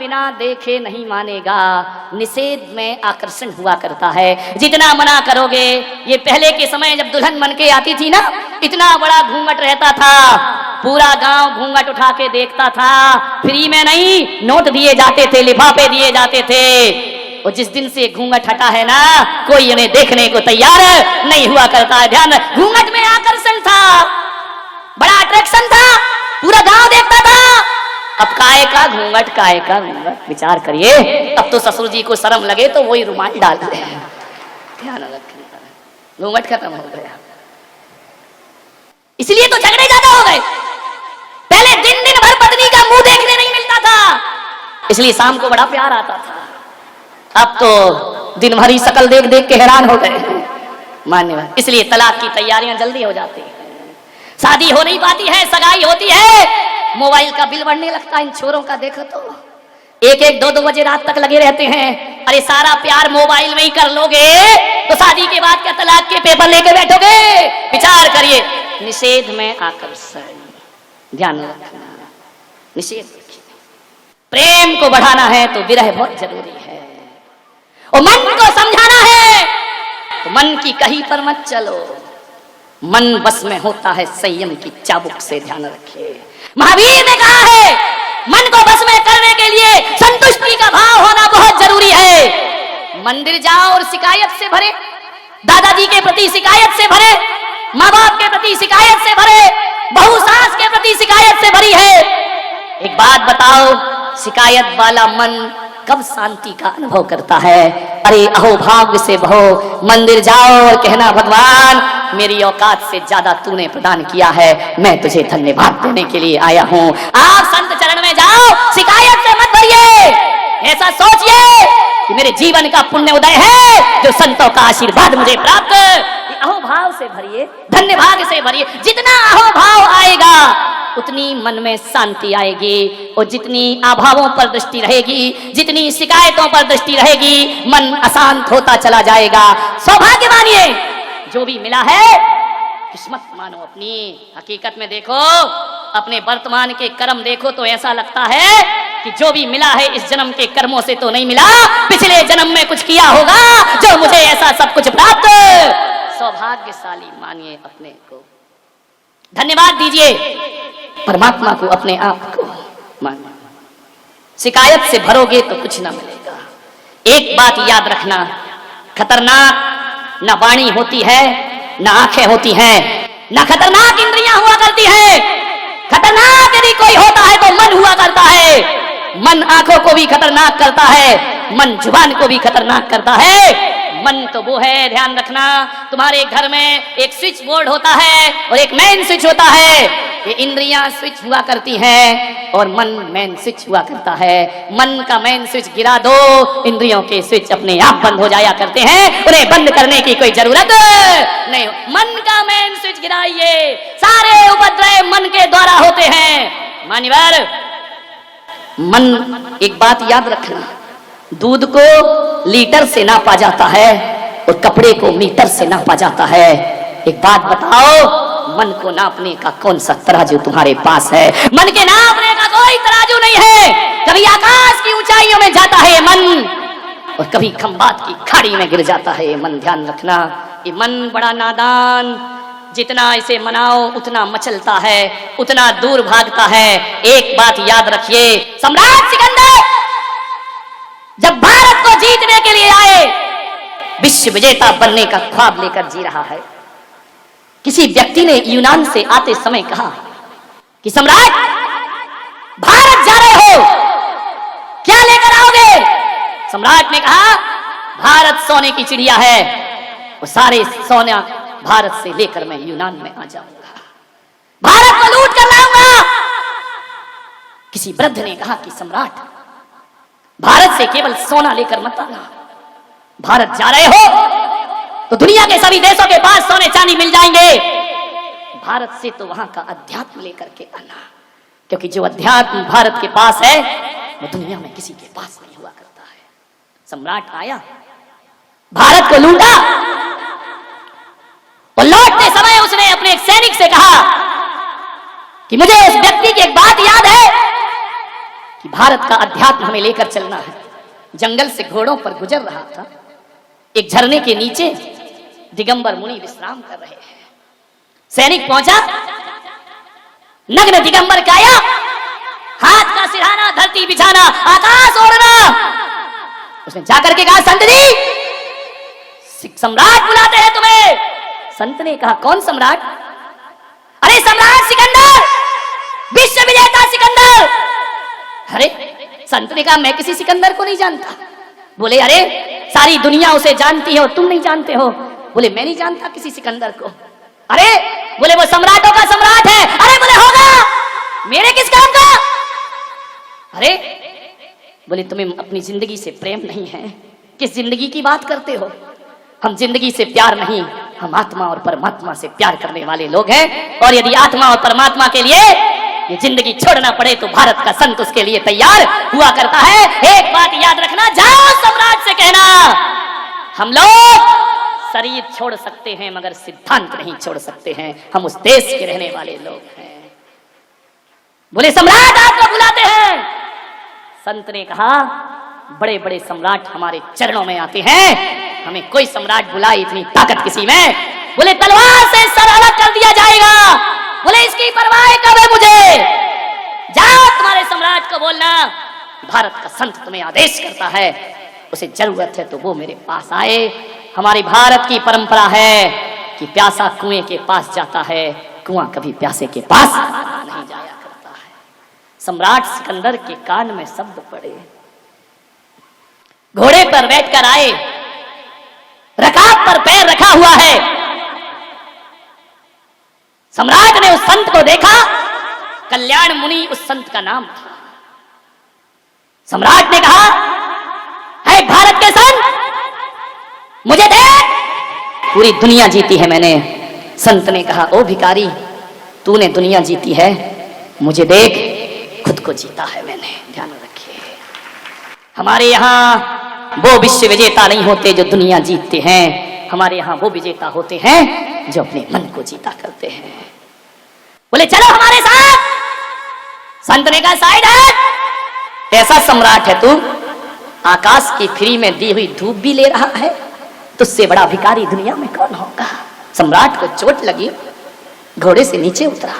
बिना देखे नहीं मानेगा, निषेध में आकर्षण हुआ करता है। जितना मना करोगे, ये पहले के समय जब दुल्हन बन के आती थी ना, इतना बड़ा घूंघट रहता था, पूरा गांव घूंघट उठा के देखता था। फ्री में नहीं, नोट दिए जाते थे, लिफाफे दिए जाते थे। और जिस दिन से घूंघट हटा है ना, कोई उन्हें देखने को तैयार नहीं हुआ करता है। ध्यान, घूंघट में आकर्षण था, बड़ा अट्रैक्शन था, पूरा गांव देखता था। अब काहे का घूंघट, काहे का घूंघट, विचार करिए। अब तो ससुर जी को शर्म लगे तो वही रुमाल डाल रहे हैं। ध्यान रखें, घूंघट खत्म हो गया, इसलिए तो झगड़े ज्यादा हो गए। पहले दिन दिन भर पत्नी का मुंह देखने नहीं मिलता था, इसलिए शाम को बड़ा प्यार आता था। अब तो दिन भर ही शकल देख देख के हैरान हो गए, मान्यवर। इसलिए तलाक की तैयारियां जल्दी हो जाती है, शादी हो नहीं पाती है, सगाई होती है, मोबाइल का बिल बढ़ने लगता है। इन छोरों का देखो तो 1-1, 2-2 बजे रात तक लगे रहते हैं। अरे सारा प्यार मोबाइल में ही कर लोगे तो शादी के बाद क्या तलाक के पेपर लेके बैठोगे? विचार करिए। निषेध में आकर्षण, ध्यान रखना, निषेध रखिए। प्रेम को बढ़ाना है तो विरह बहुत जरूरी है, और मन को समझाना है तो मन की कहीं पर मत चलो। मन बस में होता है संयम की चाबुक से, ध्यान रखिए। महावीर ने कहा है, मन को बस में करने के लिए संतुष्टि का भाव होना बहुत जरूरी है। मंदिर जाओ और शिकायत से भरे, दादाजी के प्रति शिकायत से भरे, माँ बाप के प्रति शिकायत से भरे, बहू सास के प्रति शिकायत से भरी है। एक बात बताओ, शिकायत वाला मन कब शांति का अनुभव करता है? अरे अहो भाग्य से बहो, मंदिर जाओ और कहना, भगवान मेरी औकात से ज्यादा तूने प्रदान किया है, मैं तुझे धन्यवाद देने के लिए आया हूँ। आप संत चरण में जाओ, शिकायत से मत भरिए, ऐसा सोचिए कि मेरे जीवन का पुण्य उदय है जो संतों का आशीर्वाद मुझे प्राप्त। अहोभाव से भरिए, धन्यवाद से भरिए। जितना अहोभाव आएगा उतनी मन में शांति आएगी, और जितनी अभावों पर दृष्टि रहेगी, जितनी शिकायतों पर दृष्टि रहेगी, मन अशांत होता चला जाएगा। सौभाग्य मानिए, जो भी मिला है किस्मत मानो अपनी। हकीकत में देखो, अपने वर्तमान के कर्म देखो तो ऐसा लगता है कि जो भी मिला है इस जन्म के कर्मों से तो नहीं मिला, पिछले जन्म में कुछ किया होगा जो मुझे ऐसा सब कुछ प्राप्त। सौभाग्यशाली मानिए अपने को, धन्यवाद दीजिए परमात्मा को, अपने आप को मानिए। शिकायत से भरोगे तो कुछ ना मिलेगा। एक बात याद रखना, खतरनाक ना वाणी होती है, ना आंखें होती हैं, ना खतरनाक इंद्रियां हुआ करती है। खतरनाक यदि कोई होता है तो मन हुआ करता है। मन आंखों को भी खतरनाक करता है, मन जुबान को भी खतरनाक करता है। मन तो वो है, ध्यान रखना, तुम्हारे घर में एक स्विच बोर्ड होता है और एक मेन स्विच होता है। ये इंद्रियां स्विच हुआ करती हैं और मन मेन स्विच हुआ करता है। मन का मेन स्विच गिरा दो, इंद्रियों के स्विच अपने आप बंद हो जाया करते हैं, उन्हें बंद करने की कोई जरूरत नहीं। मन का मेन स्विच गिराइए, सारे उपद्रव मन के द्वारा होते हैं। मान्यवर, मन, एक बात याद रखना, दूध को लीटर से नापा जाता है और कपड़े को मीटर से नापा जाता है। एक बात बताओ, मन को नापने का कौन सा तराजू तुम्हारे पास है? मन के नापने का कोई तराजू नहीं है। कभी आकाश की ऊंचाइयों में जाता है मन, और कभी खंबात की खाड़ी में गिर जाता है मन। ध्यान रखना, ये मन बड़ा नादान, जितना इसे मनाओ उतना मचलता है, उतना दूर भागता है। एक बात याद रखिए, सम्राट सिकंदर जब भारत को जीतने के लिए आए, विश्व विजेता बनने का ख्वाब लेकर जी रहा है, किसी व्यक्ति ने यूनान से आते समय कहा कि सम्राट, भारत जा रहे हो, क्या लेकर आओगे? सम्राट ने कहा, भारत सोने की चिड़िया है, वो सारे सोना भारत से लेकर मैं यूनान में आ जाऊंगा, भारत को लूट कर लाऊंगा। किसी वृद्ध ने कहा कि सम्राट, भारत से केवल सोना लेकर मत आना, भारत जा रहे हो तो दुनिया के सभी देशों के पास सोने चांदी मिल जाएंगे, भारत से तो वहां का अध्यात्म लेकर के आना, क्योंकि जो अध्यात्म भारत के पास है वो दुनिया में किसी के पास नहीं हुआ करता है। सम्राट आया, भारत को लूटा, और लौटते समय उसने अपने एक सैनिक से कहा कि मुझे उस व्यक्ति की एक बात याद है कि कि भारत का अध्यात्म हमें लेकर चलना है। जंगल से घोड़ों पर गुजर रहा था। एक झरने के नीचे दिगंबर मुनि विश्राम कर रहे हैं। सैनिक पहुंचा, नग्न दिगंबर काया, हाथ का सिरहाना, धरती बिछाना, आकाश ओढ़ना। उसने जाकर के कहा, संत जी सम्राट बुलाते हैं तुम्हें। संत ने कहा, कौन सम्राट? अरे सम्राट सिकंदर, विश्व विजेता सिकंदर। अरे संत ने कहा, मैं किसी सिकंदर को नहीं जानता। बोले, अरे सारी दुनिया उसे जानती है और तुम नहीं जानते हो। बोले, मैं नहीं जानता किसी सिकंदर को। अरे बोले, वो सम्राटों का सम्राट है। अरे बोले, होगा, मेरे किस काम का? अरे बोले, तुम्हें अपनी जिंदगी से प्रेम नहीं है, किस जिंदगी की बात करते हो? हम जिंदगी से प्यार नहीं, हम आत्मा और परमात्मा से प्यार करने वाले लोग हैं। और यदि आत्मा और परमात्मा के लिए ये जिंदगी छोड़ना पड़े तो भारत का संत उसके लिए तैयार हुआ करता है। एक बात याद रखना, जाओ सम्राट से कहना, हम लोग शरीर छोड़ सकते हैं मगर सिद्धांत नहीं छोड़ सकते हैं। हम उस देश के रहने वाले लोग हैं। बोले, सम्राट आपको बुलाते हैं। संत ने कहा, बड़े बड़े सम्राट हमारे चरणों में आते हैं, हमें कोई सम्राट बुलाए इतनी ताकत किसी में। बोले, तलवार से सर अलग कर दिया जाएगा। बोले, इसकी परवाह कब है मुझे? जाओ तुम्हारे सम्राट को बोलना, भारत का संत तुम्हें आदेश करता है, उसे जरूरत है तो वो मेरे पास आए। हमारी भारत की परंपरा है कि प्यासा कुएं के पास जाता है, कुआं कभी प्यासे के पास नहीं जाया करता है। सम्राट सिकंदर के कान में शब्द पड़े। घोड़े पर बैठकर आए, रकाब पर पैर रखा हुआ है। सम्राट ने उस संत को देखा, कल्याण मुनि उस संत का नाम था। सम्राट ने कहा, है भारत के संत, मुझे देख, पूरी दुनिया जीती है मैंने। संत ने कहा, ओ भिखारी, तूने दुनिया जीती है, मुझे देख, खुद को जीता है मैंने। ध्यान रखिए, हमारे यहाँ वो विश्व विजेता नहीं होते जो दुनिया जीतते हैं, हमारे यहाँ वो विजेता होते हैं जो अपने मन को जीता करते हैं। बोले, चलो हमारे साथ। संत ने कहा, साइड हट, ऐसा सम्राट है तू, आकाश की फ्री में दी हुई धूप भी ले रहा है, तुझसे बड़ा भिखारी दुनिया में कौन होगा? सम्राट को चोट लगी, घोड़े से नीचे उतरा।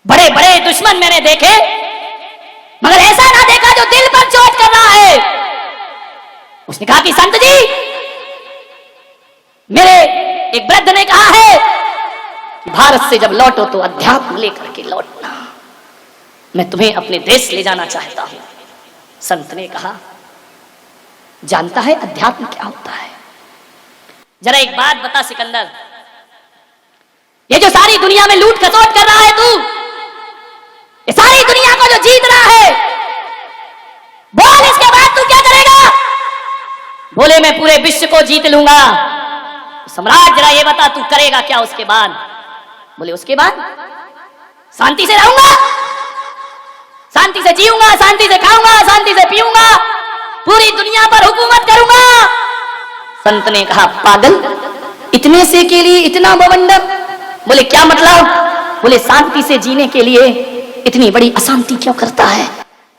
बड़े बड़े दुश्मन मैंने देखे, मगर ऐसा ना देखा जो दिल पर चोट कर रहा है। उसने कहा कि संत जी, मेरे एक वृद्ध ने कहा है कि भारत से जब लौटो तो अध्यात्म लेकर के लौटना, मैं तुम्हें अपने देश ले जाना चाहता हूं। संत ने कहा, जानता है अध्यात्म क्या होता है? जरा एक बात बता सिकंदर, ये जो सारी दुनिया में लूट खसोट कर रहा है तू, ये सारी दुनिया को जो जीत रहा है, बोल इसके बाद तू क्या करेगा? बोले, मैं पूरे विश्व को जीत लूंगा। सम्राट जरा ये बता, तू करेगा क्या उसके बाद? बोले, उसके बाद शांति से रहूंगा, शांति से जीऊंगा, शांति से खाऊंगा, शांति से पीऊंगा, पूरी दुनिया पर हुकूमत करूंगा। संत ने कहा, पागल, इतने से के लिए इतना बवंडर? बोले, क्या मतलब? बोले, शांति से जीने के लिए इतनी बड़ी अशांति क्यों करता है?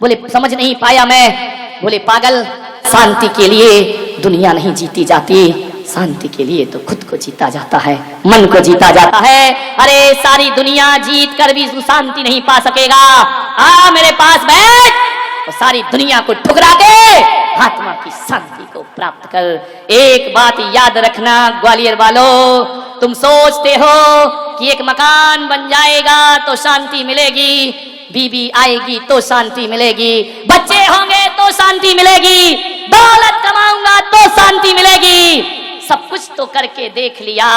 बोले, समझ नहीं पाया मैं। बोले, पागल, शांति के लिए दुनिया नहीं जीती जाती, शांति के लिए तो खुद को जीता जाता है, मन को जीता जाता है। अरे सारी दुनिया जीत कर भी शांति नहीं पा सकेगा। आ मेरे पास बैठ, और सारी दुनिया को ठुकरा के आत्मा की शांति को प्राप्त कर। एक बात याद रखना ग्वालियर वालों, तुम सोचते हो कि एक मकान बन जाएगा तो शांति मिलेगी, बीबी आएगी तो शांति मिलेगी, बच्चे होंगे तो शांति मिलेगी, दौलत कमाऊंगा तो शांति मिलेगी। सब कुछ तो करके देख लिया,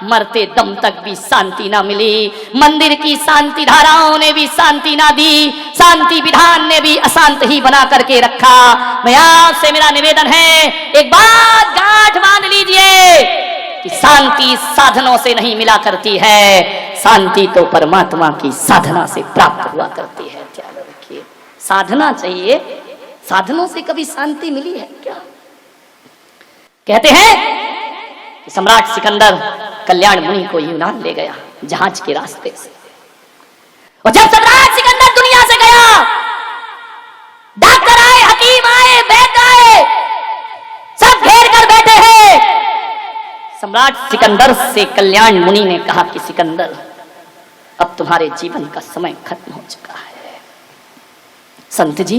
मरते दम तक भी शांति ना मिली। मंदिर की शांति धाराओं ने भी शांति ना दी, शांति विधान ने भी अशांत ही बना करके रखा। मैं आपसे मेरा निवेदन है, एक बात गांठ बांध लीजिए कि शांति साधनों से नहीं मिला करती है, शांति तो परमात्मा की साधना से प्राप्त हुआ करती है। ख्याल रखिए, साधना चाहिए, साधनों से कभी शांति मिली है क्या? कहते हैं कि सम्राट सिकंदर कल्याण मुनि को यूनान ले गया जहाज के रास्ते से, और जब सम्राट सिकंदर दुनिया से गया सम्राट सिकंदर से कल्याण मुनि ने कहा कि सिकंदर, अब तुम्हारे जीवन का समय खत्म हो चुका है। संत जी,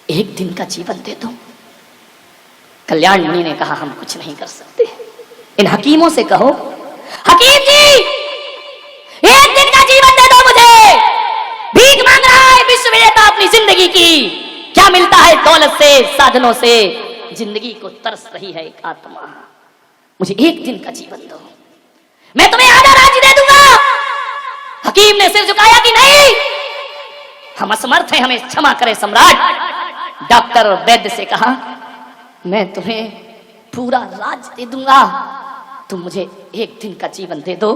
एक दिन का जीवन दे दो। कल्याण मुनि ने कहा, हम कुछ नहीं कर सकते, इन हकीमों से कहो। हकीम जी, एक दिन का जीवन दे दो मुझे, भीख मांग रहा है विश्व विजेता अपनी जिंदगी की। क्या मिलता है दौलत से, साधनों से? जिंदगी को तरस रही है एक आत्मा। मुझे एक दिन का जीवन दो, मैं तुम्हें आधा राज्य दे दूंगा। हकीम ने सिर झुकाया कि नहीं, हम असमर्थ हैं, हमें क्षमा करें सम्राट। डॉक्टर वैद्य से कहा, मैं तुम्हें पूरा राज्य दे दूंगा, तुम मुझे एक दिन का जीवन दे दो।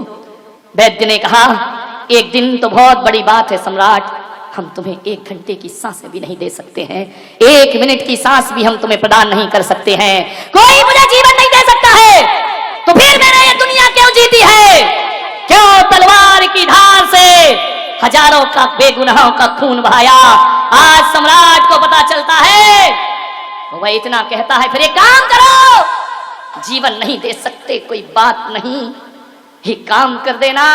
वैद्य ने कहा, एक दिन तो बहुत बड़ी बात है सम्राट, हम तुम्हें 1 घंटे की सांसें भी नहीं दे सकते हैं, 1 मिनट की सांस भी हम तुम्हें प्रदान नहीं कर सकते हैं। कोई मुझे जीवन नहीं दे सकता है, तो फिर मैंने ये दुनिया क्यों जीती है? क्यों तलवार की धार से हजारों का बेगुनाहों का खून बहाया? आज सम्राट को पता चलता है, वह इतना कहता है, फिर एक काम करो, जीवन नहीं दे सकते कोई बात नहीं, एक काम कर देना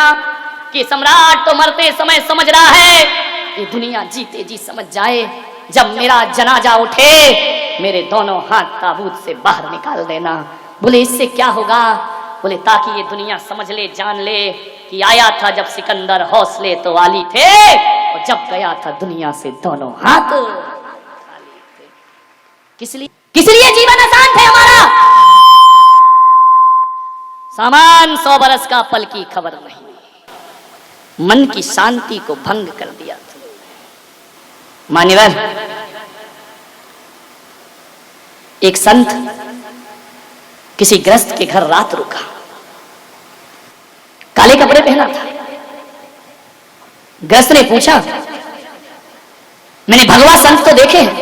कि सम्राट तो मरते समय समझ रहा है, ये दुनिया जीते जी समझ जाए। जब मेरा जनाजा उठे, मेरे दोनों हाथ ताबूत से बाहर निकाल देना। बोले, इससे क्या होगा? बोले, ताकि ये दुनिया समझ ले, जान ले कि आया था जब सिकंदर हौसले तो वाली थे, और जब गया था दुनिया से दोनों हाथ खाली थे। किस लिए जीवन आसान थे हमारा? सामान 100 बरस का, पल की खबर नहीं, मन की शांति को भंग कर दिया। मान्यवर, एक संत किसी ग्रस्त के घर रात रुका, काले कपड़े पहना था। ग्रस्त ने पूछा, मैंने भगवा संत तो देखे हैं,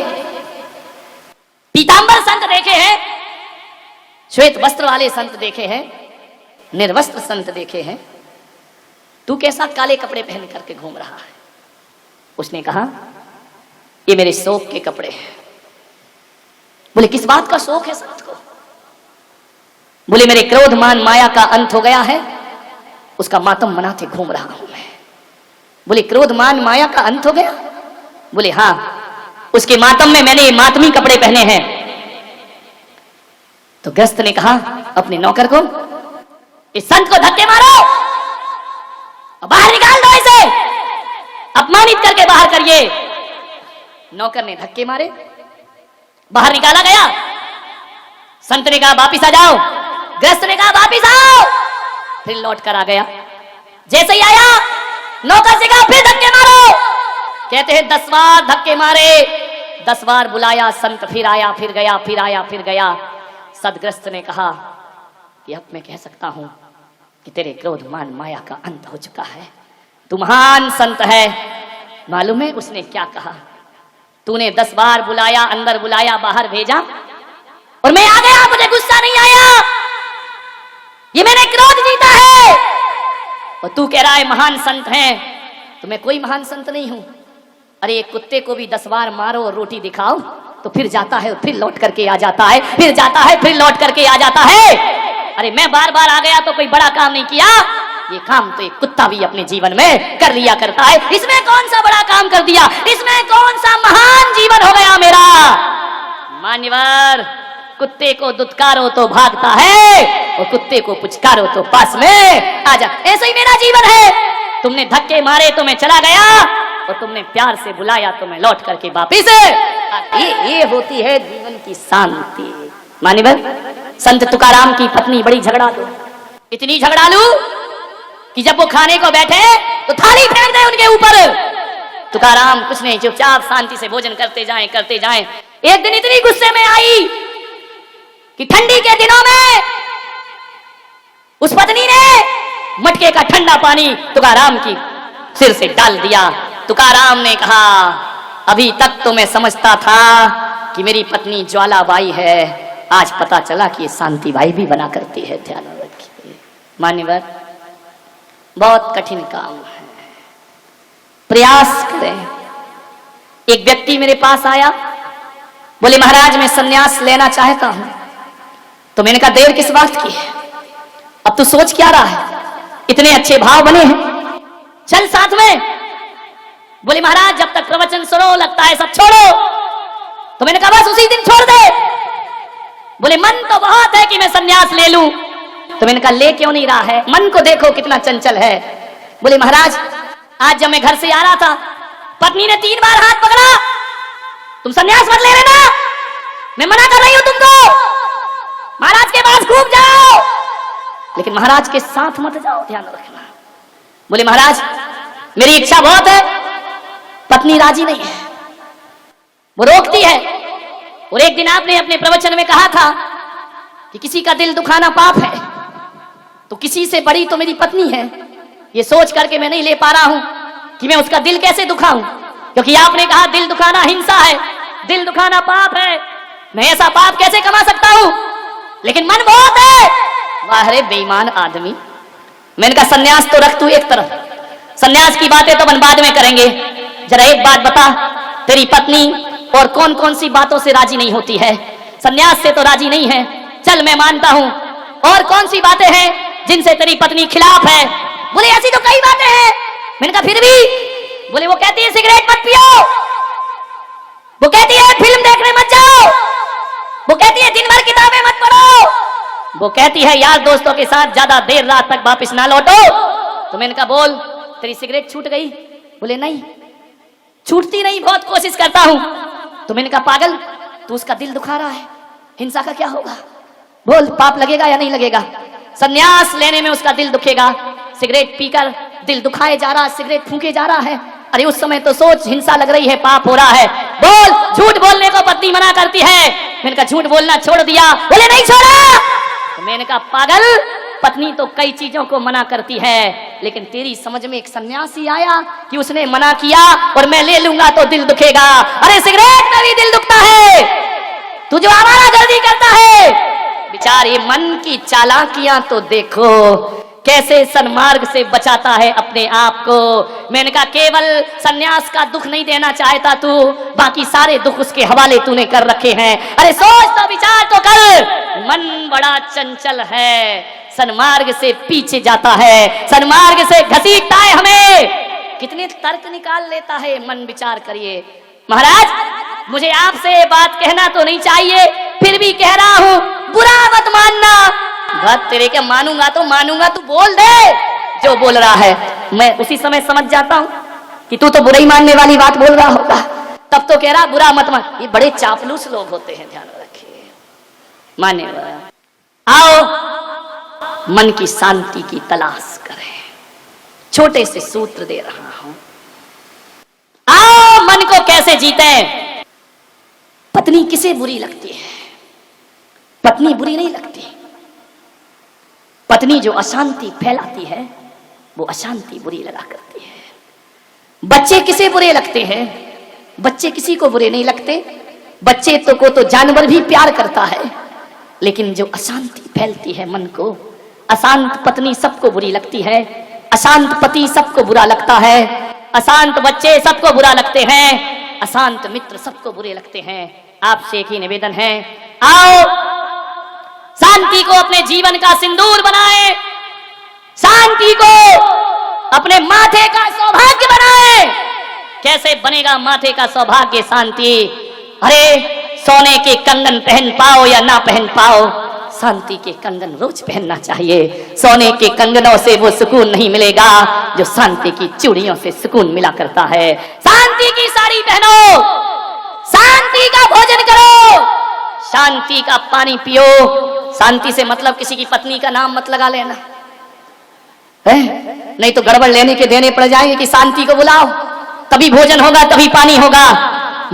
पीतांबर संत देखे हैं, श्वेत वस्त्र वाले संत देखे हैं, निर्वस्त्र संत देखे हैं, तू कैसा काले कपड़े पहन करके घूम रहा है? उसने कहा, ये मेरे शोक के कपड़े हैं। बोले, किस बात का शोक है संत को? बोले, मेरे क्रोध मान माया का अंत हो गया है, उसका मातम मनाते घूम रहा हूं मैं। बोले, क्रोध मान माया का अंत हो गया? बोले, हां, उसके मातम में मैंने मातमी कपड़े पहने हैं। तो ग्रस्त ने कहा अपने नौकर को, इस संत को धक्के मारो, बाहर निकाल दो इसे, अपमानित करके बाहर करिए। नौकर ने धक्के मारे, बाहर निकाला गया। संत ने कहा, वापिस आ जाओ। ग्रस्त ने कहा, वापिस आओ। फिर लौट कर आ गया। जैसे ही आया, नौकर से कहा, फिर धक्के मारो। कहते हैं 10 बार धक्के मारे, 10 बार बुलाया, संत फिर आया, फिर गया, फिर आया, फिर गया। सदग्रस्त ने कहा कि अब मैं कह सकता हूं कि तेरे क्रोध मान माया का अंत हो चुका है, तू महान संत है। मालूम है उसने क्या कहा? तूने 10 बार बुलाया, अंदर बुलाया, बाहर भेजा, और मैं आ गया, मुझे गुस्सा नहीं आया, ये मैंने क्रोध जीता है। और तू कह रहा है महान संत है, तो मैं कोई महान संत नहीं हूं। अरे एक कुत्ते को भी 10 बार मारो और रोटी दिखाओ तो फिर जाता है, फिर लौट करके आ जाता है, फिर जाता है, फिर लौट करके आ जाता है। अरे मैं बार बार आ गया तो कोई बड़ा काम नहीं किया, ये काम तो एक कुत्ता भी अपने जीवन में कर लिया करता है। इसमें कौन सा बड़ा काम कर दिया, इसमें कौन सा महान जीवन हो गया मेरा? मान्यवर, कुत्ते को दुत्कारो तो भागता है, और कुत्ते को पुचकारो तो पास में आ जा। ऐसा ही मेरा जीवन है। तुमने धक्के मारे तो मैं चला गया, और तुमने प्यार से बुलाया तो मैं लौट करके वापिस। ये होती है जीवन की शांति। मान्यवर, संत तुकाराम की पत्नी बड़ी झगड़ालू, इतनी झगड़ालू कि जब वो खाने को बैठे तो थाली फेंक दे उनके ऊपर। तुकाराम कुछ नहीं, चुपचाप शांति से भोजन करते जाएं, करते जाएं। एक दिन इतनी गुस्से में आई कि ठंडी के दिनों में उस पत्नी ने मटके का ठंडा पानी तुकाराम की सिर से डाल दिया। तुकाराम ने कहा, अभी तक तो मैं समझता था कि मेरी पत्नी ज्वालाबाई है, आज पता चला कि ये शांतिबाई भी बना करती है। ध्यान रखिए मान्यवर, बहुत कठिन काम है, प्रयास करें। एक व्यक्ति मेरे पास आया, बोले महाराज मैं संन्यास लेना चाहता हूं, तो मैंने कहा देर किस बात की है, अब तू सोच क्या रहा है, इतने अच्छे भाव बने हैं, चल साथ में। बोले महाराज जब तक प्रवचन सुनो लगता है सब छोड़ो। तो मैंने कहा बस उसी दिन छोड़ दे। बोले मन तो बहुत है कि मैं संन्यास ले लूं। तो मैंने कहा ले क्यों नहीं रहा है, मन को देखो कितना चंचल है। बोले महाराज आज जब मैं घर से आ रहा था पत्नी ने 3 बार हाथ पकड़ा, तुम संन्यास मत ले लेना, मैं मना कर रही हूं तुमको, महाराज के पास खूब जाओ लेकिन महाराज के साथ मत जाओ, ध्यान रखना। बोले महाराज मेरी इच्छा बहुत है, पत्नी राजी नहीं है, वो रोकती है। और एक दिन आपने अपने प्रवचन में कहा था कि किसी का दिल दुखाना पाप है, तो किसी से बड़ी तो मेरी पत्नी है, ये सोच करके मैं नहीं ले पा रहा हूं कि मैं उसका दिल कैसे दुखाऊं, क्योंकि आपने कहा दिल दुखाना हिंसा है, दिल दुखाना पाप है, मैं ऐसा पाप कैसे कमा सकता हूं, लेकिन मन बहुत है। वाह रे बेईमान आदमी। मैंने कहा सन्यास तो रख तू एक तरफ, सन्यास की बातें तो अपन बाद में करेंगे, जरा एक बात बता, तेरी पत्नी और कौन कौन सी बातों से राजी नहीं होती है, सन्यास से तो राजी नहीं है, चल मैं मानता हूं, और कौन सी बातें हैं जिनसे तेरी पत्नी खिलाफ है। बोले ऐसी तो कई बातें हैं। मैंने कहा फिर भी। बोले वो कहती है सिगरेट मत पियो, वो कहती है फिल्म देखने मत जाओ, वो कहती है दिन भर किताबें मत पढ़ो, वो कहती है यार दोस्तों के साथ ज्यादा देर रात तक वापस ना लौटो। तो मैंने कहा बोल तेरी सिगरेट छूट गई? बोले नहीं छूटती नहीं, बहुत कोशिश करता हूं। तो मैंने कहा पागल तू उसका दिल दुखा रहा है, हिंसा का क्या होगा, बोल पाप लगेगा या नहीं लगेगा? संन्यास लेने में उसका दिल दुखेगा, सिगरेट पीकर दिल दुखाए जा रहा, सिगरेट फूके जा रहा है, अरे उस समय तो सोच हिंसा लग रही है, पाप हो रहा है। बोल झूठ बोलने को पत्नी मना करती है। मैंने कहा झूठ बोलना छोड़ दिया? बोले नहीं छोड़ा। तो मैंने कहा पागल पत्नी तो कई चीजों को मना करती है, लेकिन तेरी समझ में एक सन्यासी आया कि उसने मना किया और मैं ले लूंगा तो दिल दुखेगा। अरे सिगरेट में भी दिल दुखता है, तू जो आवारा गर्दी करता है। बेचारे मन की चालाकियां तो देखो, कैसे सन्मार्ग से बचाता है अपने आप को। मैंने कहा केवल सन्यास का दुख नहीं देना चाहता तू, बाकी सारे दुख उसके हवाले तूने कर रखे हैं। अरे सोच तो विचार तो कर, मन बड़ा चंचल है, सन्मार्ग से पीछे जाता है, सन्मार्ग से घसीटता है हमें, कितने तर्क निकाल लेता है मन, विचार करिए। महाराज मुझे आपसे बात कहना तो नहीं चाहिए, फिर भी कह रहा हूं, बुरा मत मानना। बात तेरे के मानूंगा तो मानूंगा, तू बोल दे जो बोल रहा है, मैं उसी समय समझ जाता हूं कि तू तो बुरा ही मानने वाली बात बोल रहा होगा, तब तो कह रहा बुरा मत मान। ये बड़े चापलूस लोग होते हैं, ध्यान रखिए। माने आओ मन की शांति की तलाश करें, छोटे से सूत्र दे रहा हूं। आओ मन को कैसे जीते। पत्नी किसे बुरी लगती है? पत्नी बुरी नहीं लगती, पत्नी जो अशांति फैलाती है वो अशांति बुरी लगा करती है। बच्चे किसे बुरे लगते हैं? बच्चे किसी को बुरे नहीं लगते, बच्चे तो को तो जानवर भी प्यार करता है, लेकिन जो अशांति फैलती है मन को, अशांत पत्नी सबको बुरी लगती है, अशांत पति सबको बुरा लगता है, अशांत बच्चे सबको बुरा लगते हैं, अशांत मित्र सबको बुरे लगते हैं। आपसे एक ही निवेदन है, आओ शांति को अपने जीवन का सिंदूर बनाए, शांति को अपने माथे का सौभाग्य बनाए। कैसे बनेगा माथे का सौभाग्य शांति? अरे सोने के कंगन पहन पाओ या ना पहन पाओ, शांति के कंगन रोज पहनना चाहिए। सोने के कंगनों से वो सुकून नहीं मिलेगा जो शांति की चूड़ियों से सुकून मिला करता है। शांति की साड़ी पहनो, शांति का भोजन करो, शांति का पानी पियो। शांति से मतलब किसी की पत्नी का नाम मत लगा लेना है, नहीं तो गड़बड़ लेने के देने पड़ जाएंगे कि शांति को बुलाओ, तभी भोजन होगा, तभी पानी होगा।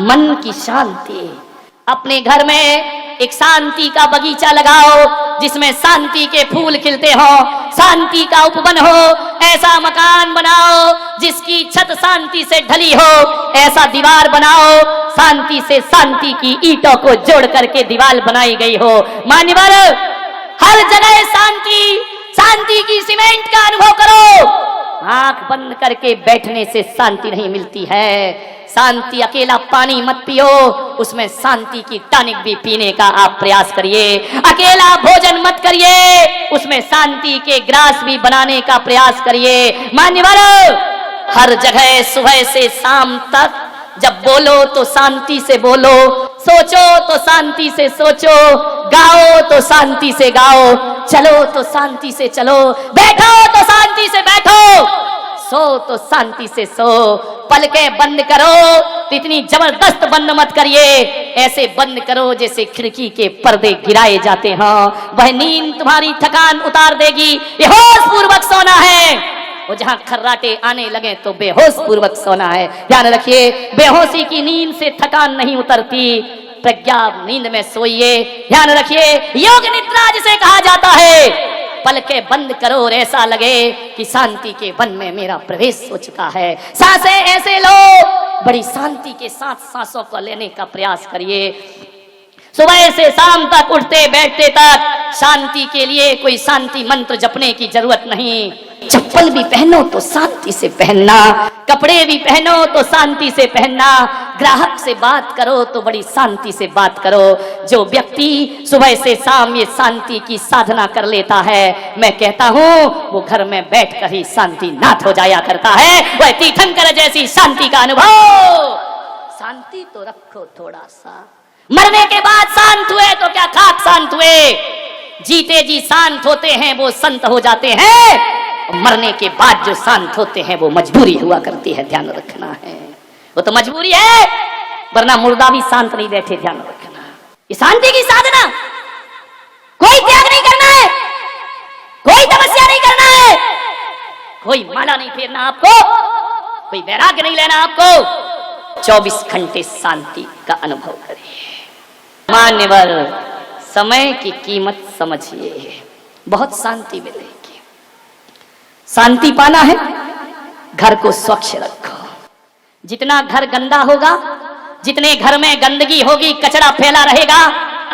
मन की शांति, अपने घर में एक शांति का बगीचा लगाओ जिसमें शांति के फूल खिलते हो, शांति का उपवन हो, ऐसा मकान बनाओ जिसकी छत शांति से ढली हो, ऐसा दीवार बनाओ शांति से शांति की ईंटों को जोड़ करके दीवार बनाई गई हो। मान्यवर हर जगह शांति, शांति की सीमेंट का अनुभव करो। आंख बंद करके बैठने से शांति नहीं मिलती है, शांति अकेला पानी मत पियो, उसमें शांति की टॉनिक भी पीने का आप प्रयास करिए। अकेला भोजन मत करिए, उसमें शांति के ग्रास भी बनाने का प्रयास करिए। मान्यवरों, हर जगह सुबह से शाम तक जब बोलो तो शांति से बोलो, सोचो तो शांति से सोचो, गाओ तो शांति से गाओ, चलो तो शांति से चलो, बैठो तो शांति से बैठो, सो तो शांति से सो। पलकें बंद करो तो इतनी जबरदस्त बंद मत करिए, ऐसे बंद करो जैसे खिड़की के पर्दे गिराए जाते हैं। वह नींद तुम्हारी थकान उतार देगी। ये होश पूर्वक सोना है, वो जहां खर्राटे आने लगे तो बेहोश पूर्वक सोना है। ध्यान रखिए, बेहोशी की नींद से थकान नहीं उतरती, प्रज्ञा नींद में सोइए। ध्यान रखिए, योग निद्रा जिसे कहा जाता है, पलकें बंद करो और ऐसा लगे कि शांति के वन में मेरा प्रवेश हो चुका है। सांसें ऐसे लो, बड़ी शांति के साथ सांसों को लेने का प्रयास करिए। सुबह से शाम तक उठते बैठते तक शांति के लिए कोई शांति मंत्र जपने की जरूरत नहीं। चप्पल भी पहनो तो शांति से पहनना, कपड़े भी पहनो तो शांति से पहनना, ग्राहक से बात करो तो बड़ी शांति से बात करो। जो व्यक्ति सुबह से शाम ये शांति की साधना कर लेता है, मैं कहता हूँ वो घर में बैठकर ही शांति नाथ हो जाया करता है। वह तीर्थंकर जैसी शांति का अनुभव। शांति तो रखो थोड़ा सा, मरने के बाद शांत हुए तो क्या खाक शांत हुए, जीते जी शांत होते हैं वो संत हो जाते हैं, मरने के बाद जो शांत होते हैं वो मजबूरी हुआ करती है। ध्यान रखना है, वो तो मजबूरी है, वरना मुर्दा भी शांत नहीं बैठे। ध्यान रखना, ये शांति की साधना, कोई त्याग नहीं करना है, कोई तपस्या नहीं करना है, कोई माला नहीं फेरना आपको, कोई वैराग्य नहीं लेना आपको। 24 घंटे शांति का अनुभव करिए। मान्यवर, समय की कीमत समझिए, बहुत शांति मिलेगी। शांति पाना है, घर को स्वच्छ रखो। जितना घर गंदा होगा, जितने घर में गंदगी होगी, कचरा फैला रहेगा,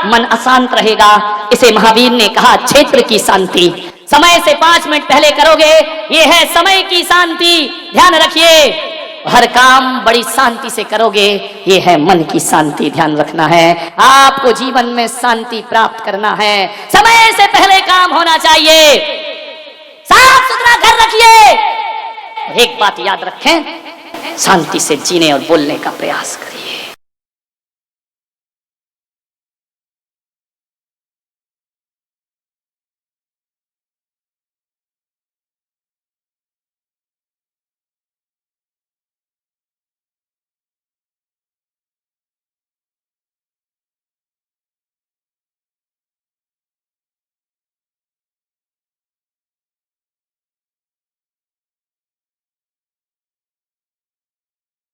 मन अशांत रहेगा। इसे महावीर ने कहा क्षेत्र की शांति। समय से 5 मिनट पहले करोगे, ये है समय की शांति। ध्यान रखिए, हर काम बड़ी शांति से करोगे, ये है मन की शांति। ध्यान रखना है, आपको जीवन में शांति प्राप्त करना है। समय से पहले काम होना चाहिए, साफ सुथरा घर रखिए। एक बात याद रखें, शांति से जीने और बोलने का प्रयास करिए।